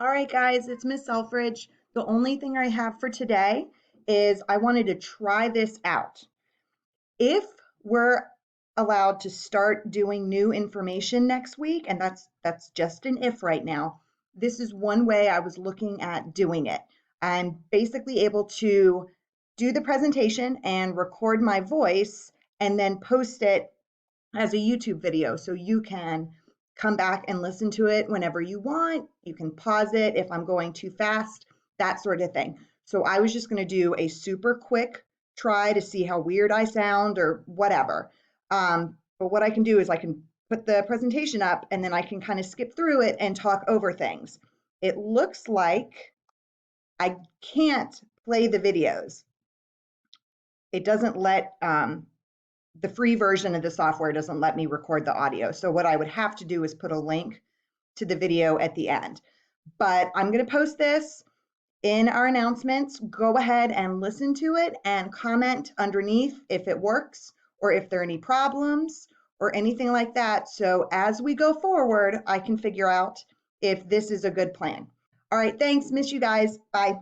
All right, guys, it's Miss Selfridge. The only thing I have for today is I wanted to try this out. If we're allowed to start doing new information next week, and that's just an if right now, this is one way I was looking at doing it. I'm basically able to do the presentation and record my voice and then post it as a YouTube video. So you can come back and listen to it whenever you want. You can pause it if I'm going too fast, that sort of thing. So I was just going to do a super quick try to see how weird I sound or whatever. But what I can do is I can put the presentation up and then I can kind of skip through it and talk over things. It looks like I can't play the videos. It doesn't let the free version of the software doesn't let me record the audio. So what I would have to do is put a link to the video at the end. But I'm going to post this in our announcements. Go ahead and listen to it and comment underneath if it works or if there are any problems or anything like that. So as we go forward, I can figure out if this is a good plan. All right, thanks. Miss you guys. Bye.